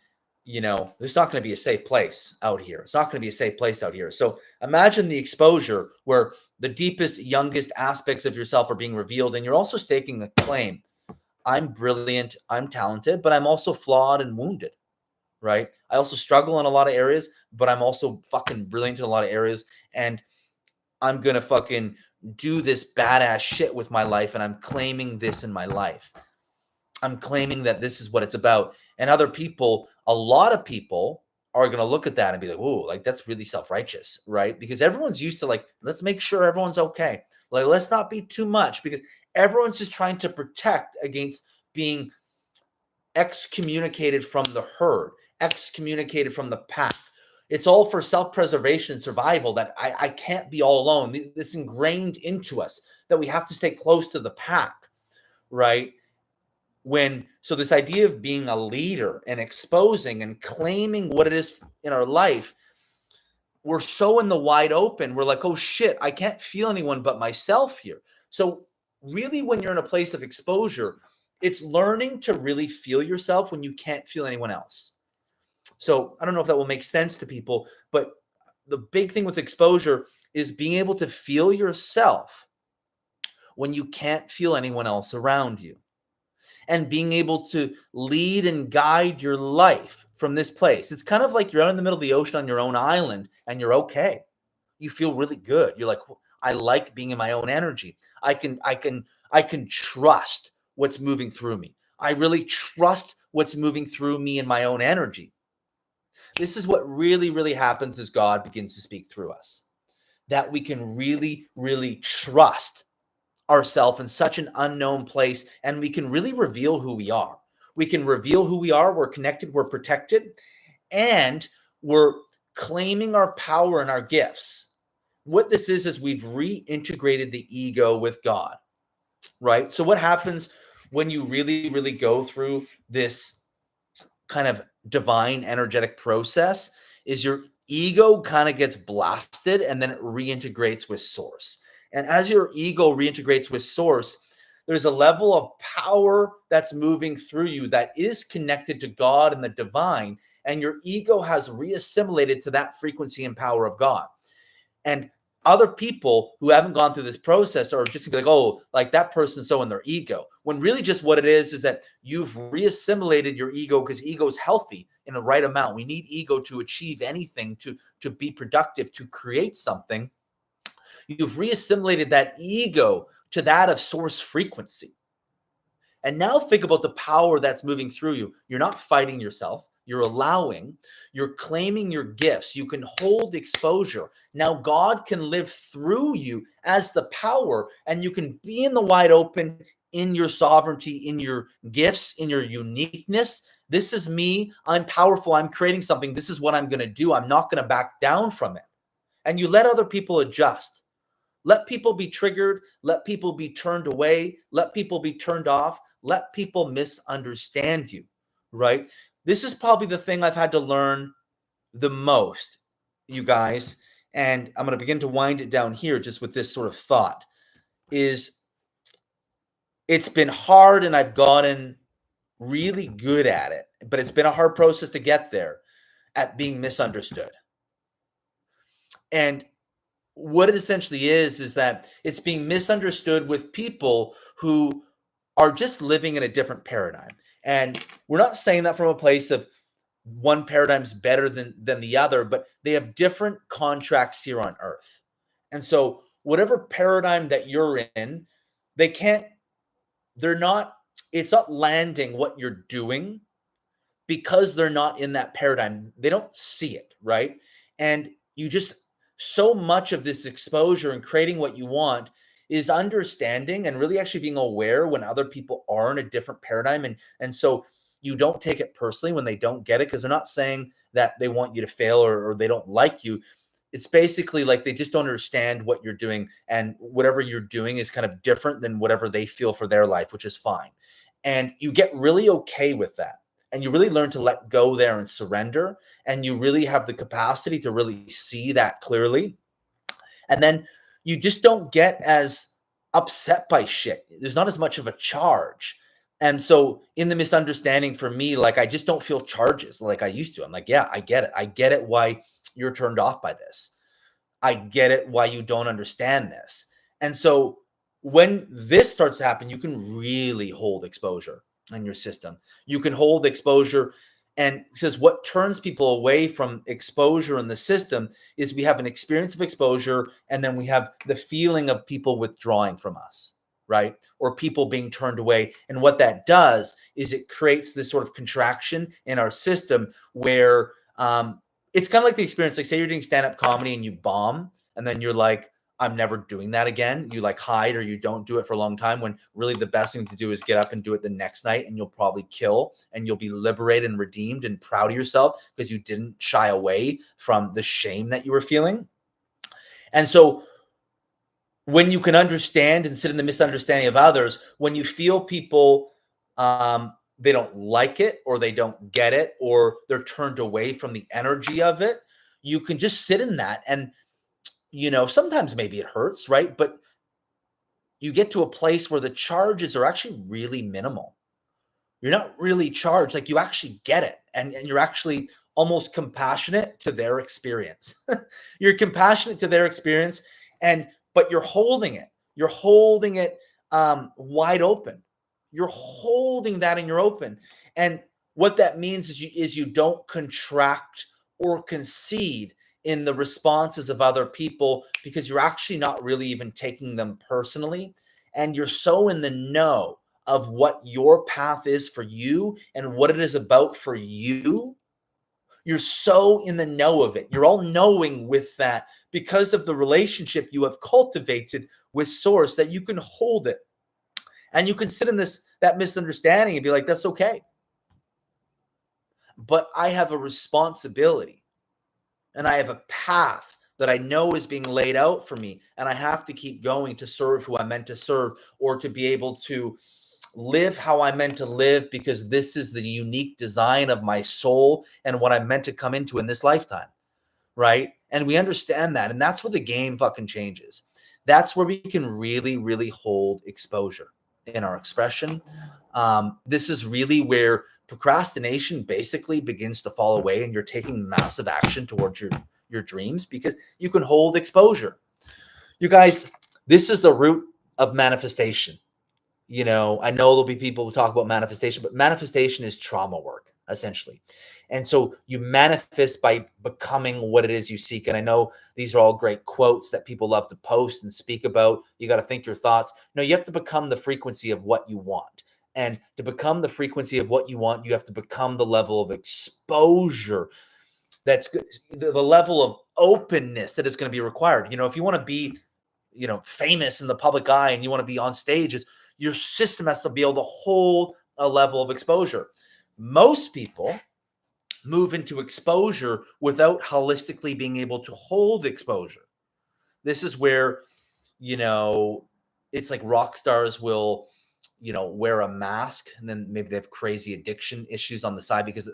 there's not going to be a safe place out here. It's not going to be a safe place out here. So imagine the exposure where the deepest, youngest aspects of yourself are being revealed. And you're also staking a claim. I'm brilliant. I'm talented, but I'm also flawed and wounded, right? I also struggle in a lot of areas, but I'm also fucking brilliant in a lot of areas. And I'm going to fucking do this badass shit with my life. And I'm claiming this in my life. I'm claiming that this is what it's about. And other people, a lot of people are going to look at that and be like, "Ooh, like that's really self-righteous," right? Because everyone's used to like, let's make sure everyone's okay. Like, let's not be too much, because everyone's just trying to protect against being excommunicated from the herd, excommunicated from the pack. It's all for self-preservation and survival, that I can't be all alone. This ingrained into us that we have to stay close to the pack, right? So this idea of being a leader and exposing and claiming what it is in our life, we're so in the wide open. We're like, oh shit, I can't feel anyone but myself here. So really, when you're in a place of exposure, it's learning to really feel yourself when you can't feel anyone else. So I don't know if that will make sense to people, but the big thing with exposure is being able to feel yourself when you can't feel anyone else around you, and being able to lead and guide your life from this place. It's kind of like you're out in the middle of the ocean on your own island and you're okay. You feel really good. You're like, I like being in my own energy. I can trust what's moving through me. I really trust what's moving through me in my own energy. This is what really, really happens as God begins to speak through us, that we can really, really trust ourselves in such an unknown place, and we can really reveal who we are. We can reveal who we are. We're connected, we're protected, and we're claiming our power and our gifts. What this is we've reintegrated the ego with God, right? So what happens when you really, really go through this kind of divine energetic process is your ego kind of gets blasted, and then it reintegrates with source. And as your ego reintegrates with source, there's a level of power that's moving through you that is connected to God and the divine, and your ego has reassimilated to that frequency and power of God. And other people who haven't gone through this process are just gonna be like, oh, like that person's so in their ego. When really just what it is that you've reassimilated your ego, because ego is healthy in the right amount. We need ego to achieve anything, to be productive, to create something. You've reassimilated that ego to that of source frequency. And now think about the power that's moving through you. You're not fighting yourself. You're allowing, you're claiming your gifts. You can hold exposure. Now God can live through you as the power, and you can be in the wide open in your sovereignty, in your gifts, in your uniqueness. This is me. I'm powerful. I'm creating something. This is what I'm going to do. I'm not going to back down from it. And you let other people adjust. Let people be triggered. Let people be turned away. Let people be turned off. Let people misunderstand you, right? This is probably the thing I've had to learn the most, you guys. And I'm going to begin to wind it down here just with this sort of thought. Is it's been hard, and I've gotten really good at it, but it's been a hard process to get there, at being misunderstood. And what it essentially is that it's being misunderstood with people who are just living in a different paradigm. And we're not saying that from a place of one paradigm's better than the other, but they have different contracts here on earth. And so whatever paradigm that you're in, it's not landing what you're doing, because they're not in that paradigm. They don't see it, right? And so much of this exposure and creating what you want is understanding and really actually being aware when other people are in a different paradigm. And so you don't take it personally when they don't get it, because they're not saying that they want you to fail or they don't like you. It's basically like they just don't understand what you're doing, and whatever you're doing is kind of different than whatever they feel for their life, which is fine. And you get really okay with that. And you really learn to let go there and surrender. And you really have the capacity to really see that clearly. And then you just don't get as upset by shit. There's not as much of a charge. And so in the misunderstanding for me, like, I just don't feel charges like I used to. I'm like, yeah, I get it. I get it why you're turned off by this. I get it why you don't understand this. And so when this starts to happen, you can really hold exposure in your system. You can hold exposure. And it says what turns people away from exposure in the system is we have an experience of exposure, and then we have the feeling of people withdrawing from us, right? Or people being turned away. And what that does is it creates this sort of contraction in our system where it's kind of like the experience, like say you're doing stand-up comedy and you bomb, and then you're like, I'm never doing that again. You like hide or you don't do it for a long time, when really the best thing to do is get up and do it the next night, and you'll probably kill, and you'll be liberated and redeemed and proud of yourself because you didn't shy away from the shame that you were feeling. And so when you can understand and sit in the misunderstanding of others, when you feel people, they don't like it, or they don't get it, or they're turned away from the energy of it, you can just sit in that. And, sometimes maybe it hurts, right? But you get to a place where the charges are actually really minimal. You're not really charged. Like, you actually get it. And you're actually almost compassionate to their experience. You're compassionate to their experience. But you're holding it. You're holding it wide open. You're holding that and you're open. And what that means is you don't contract or concede in the responses of other people, because you're actually not really even taking them personally. And you're so in the know of what your path is for you and what it is about for you. You're so in the know of it. You're all knowing with that because of the relationship you have cultivated with Source, that you can hold it. And you can sit in that misunderstanding and be like, that's okay. But I have a responsibility, and I have a path that I know is being laid out for me. And I have to keep going to serve who I'm meant to serve, or to be able to live how I'm meant to live, because this is the unique design of my soul and what I'm meant to come into in this lifetime. Right. And we understand that. And that's where the game fucking changes. That's where we can really, really hold exposure in our expression. This is really where procrastination basically begins to fall away, and you're taking massive action towards your dreams, because you can hold exposure. You guys, this is the root of manifestation. I know there'll be people who talk about manifestation, but manifestation is trauma work, essentially. And so you manifest by becoming what it is you seek. And I know these are all great quotes that people love to post and speak about. You got to think your thoughts. No, you have to become the frequency of what you want. And to become the frequency of what you want, you have to become the level of exposure that's good, the level of openness that is going to be required. If you want to be, famous in the public eye, and you want to be on stages, your system has to be able to hold a level of exposure. Most people move into exposure without holistically being able to hold exposure. This is where, it's like rock stars will, wear a mask, and then maybe they have crazy addiction issues on the side, because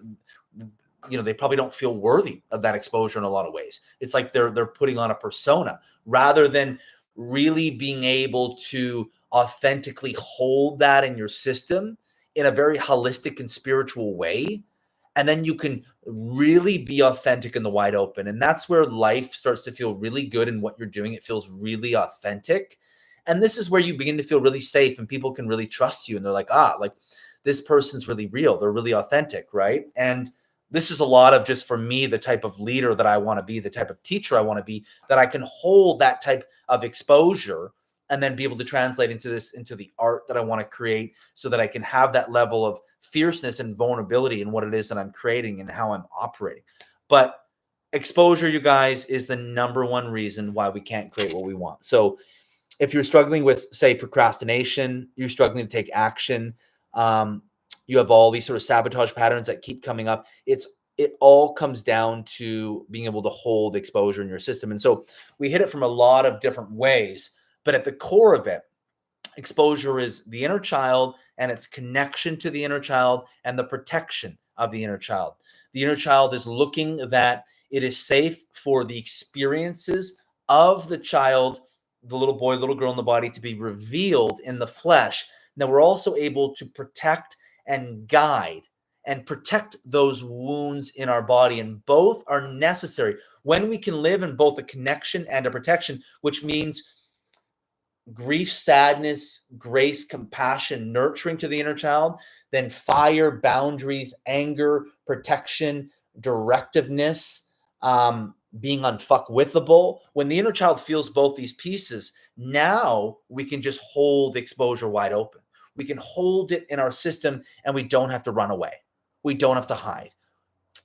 they probably don't feel worthy of that exposure in a lot of ways. It's like they're putting on a persona rather than really being able to authentically hold that in your system in a very holistic and spiritual way. And then you can really be authentic in the wide open. And that's where life starts to feel really good in what you're doing. It feels really authentic. And this is where you begin to feel really safe, and people can really trust you. And they're like, like, this person's really real. They're really authentic, right? And this is a lot of, just for me, the type of leader that I want to be, the type of teacher I want to be, that I can hold that type of exposure and then be able to translate into the art that I want to create, so that I can have that level of fierceness and vulnerability in what it is that I'm creating and how I'm operating. But exposure, you guys, is the number one reason why we can't create what we want. So if you're struggling with, say, procrastination, you're struggling to take action, you have all these sort of sabotage patterns that keep coming up, it all comes down to being able to hold exposure in your system. And so we hit it from a lot of different ways, but at the core of it, exposure is the inner child and its connection to the inner child and the protection of the inner child. The inner child is looking that it is safe for the experiences of the child, the little boy, little girl in the body, to be revealed in the flesh. Now we're also able to protect and guide and protect those wounds in our body. And both are necessary. When we can live in both a connection and a protection, which means grief, sadness, grace, compassion, nurturing to the inner child, then fire, boundaries, anger, protection, directiveness, being unfuckwithable. When the inner child feels both these pieces, now we can just hold exposure wide open. We can hold it in our system, and we don't have to run away. We don't have to hide.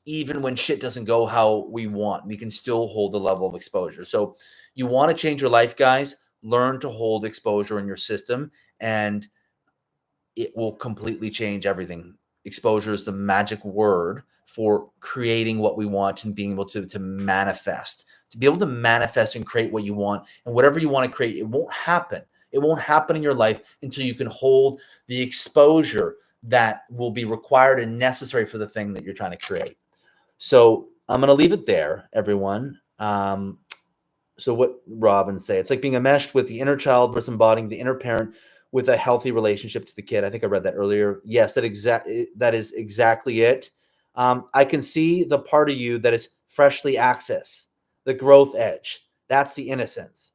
even when shit doesn't go how we want, we can still hold the level of exposure. So you want to change your life, guys, learn to hold exposure in your system, and it will completely change everything. Exposure is the magic word for creating what we want and being able to manifest. To be able to manifest and create what you want, and whatever you want to create, it won't happen. It won't happen in your life until you can hold the exposure that will be required and necessary for the thing that you're trying to create. So I'm going to leave it there, everyone. So what Robin say, it's like being enmeshed with the inner child versus embodying the inner parent with a healthy relationship to the kid. I think I read that earlier. Yes, that is exactly it. I can see the part of you that is freshly accessed, the growth edge. That's the innocence.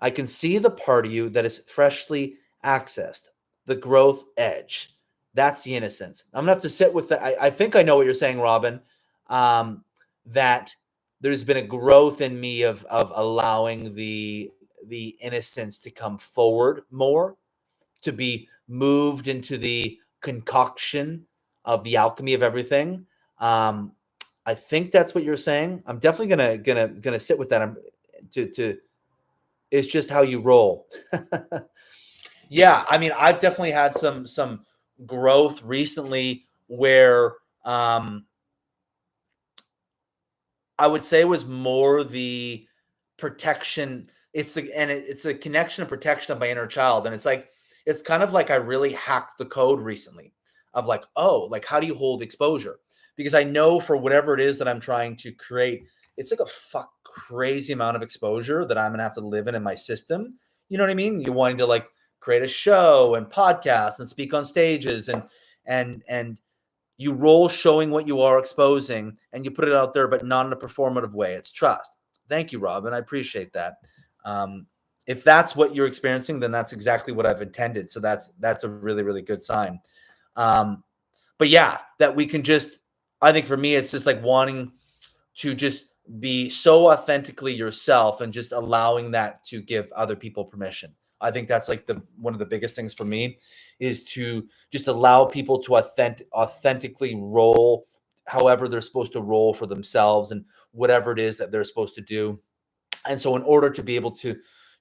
I can see the part of you that is freshly accessed, the growth edge. That's the innocence. I'm gonna have to sit with that. I think I know what you're saying, Robin. That there's been a growth in me of allowing the innocence to come forward more, to be moved into the concoction of the alchemy of everything. I think that's what you're saying. I'm definitely gonna sit with that. To It's just how you roll. Yeah, I mean, I've definitely had some growth recently where I would say it was more the protection. It's a connection and protection of my inner child, and it's kind of like I really hacked the code recently of like, oh, like how do you hold exposure? Because I know for whatever it is that I'm trying to create, it's like a crazy amount of exposure that I'm gonna have to live in my system. You know what I mean? You wanting to like create a show and podcast and speak on stages and you roll showing what you are exposing and you put it out there, but not in a performative way. It's trust. Thank you, Robin. I appreciate that. If that's what you're experiencing, then that's exactly what I've intended. So that's a really, really good sign. But yeah, that we can just, I think for me, it's just like wanting to just be so authentically yourself and just allowing that to give other people permission. I think that's like one of the biggest things for me is to just allow people to authentically roll however they're supposed to roll for themselves and whatever it is that they're supposed to do. And so in order to be able to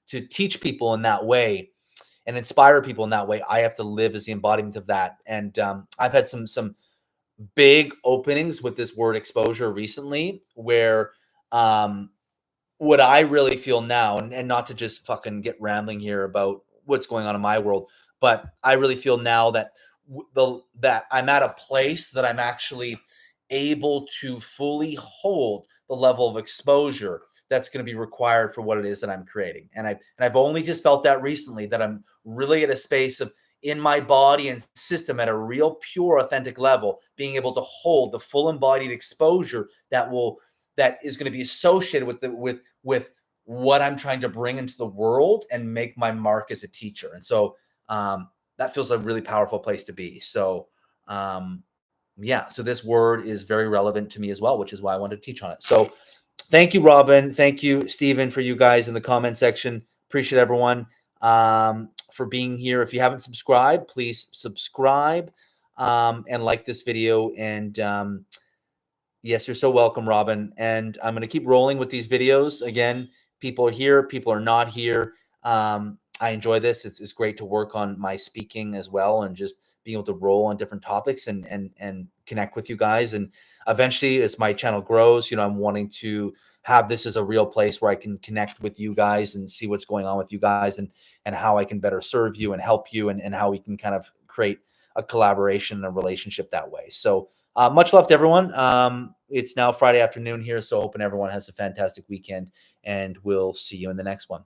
teach people in that way and inspire people in that way, I have to live as the embodiment of that. And I've had some big openings with this word exposure recently where what I really feel now, and not to just fucking get rambling here about what's going on in my world, but I really feel now that that I'm at a place that I'm actually able to fully hold the level of exposure that's going to be required for what it is that I'm creating. And I've only just felt that recently, that I'm really at a space of in my body and system at a real pure authentic level, being able to hold the full embodied exposure that is going to be associated with what I'm trying to bring into the world and make my mark as a teacher. And so that feels a really powerful place to be. So yeah, so this word is very relevant to me as well, which is why I wanted to teach on it. So thank you, Robin. Thank you, Stephen, for you guys in the comment section. Appreciate everyone for being here. If you haven't subscribed, please subscribe and like this video. And yes, you're so welcome, Robin. And I'm going to keep rolling with these videos. Again, people are here, people are not here. I enjoy this. It's great to work on my speaking as well, and just being able to roll on different topics and connect with you guys. And eventually, as my channel grows, I'm wanting to have this as a real place where I can connect with you guys and see what's going on with you guys, and how I can better serve you and help you, and how we can kind of create a collaboration and a relationship that way. So much love to everyone. It's now Friday afternoon here, so hoping everyone has a fantastic weekend, and we'll see you in the next one.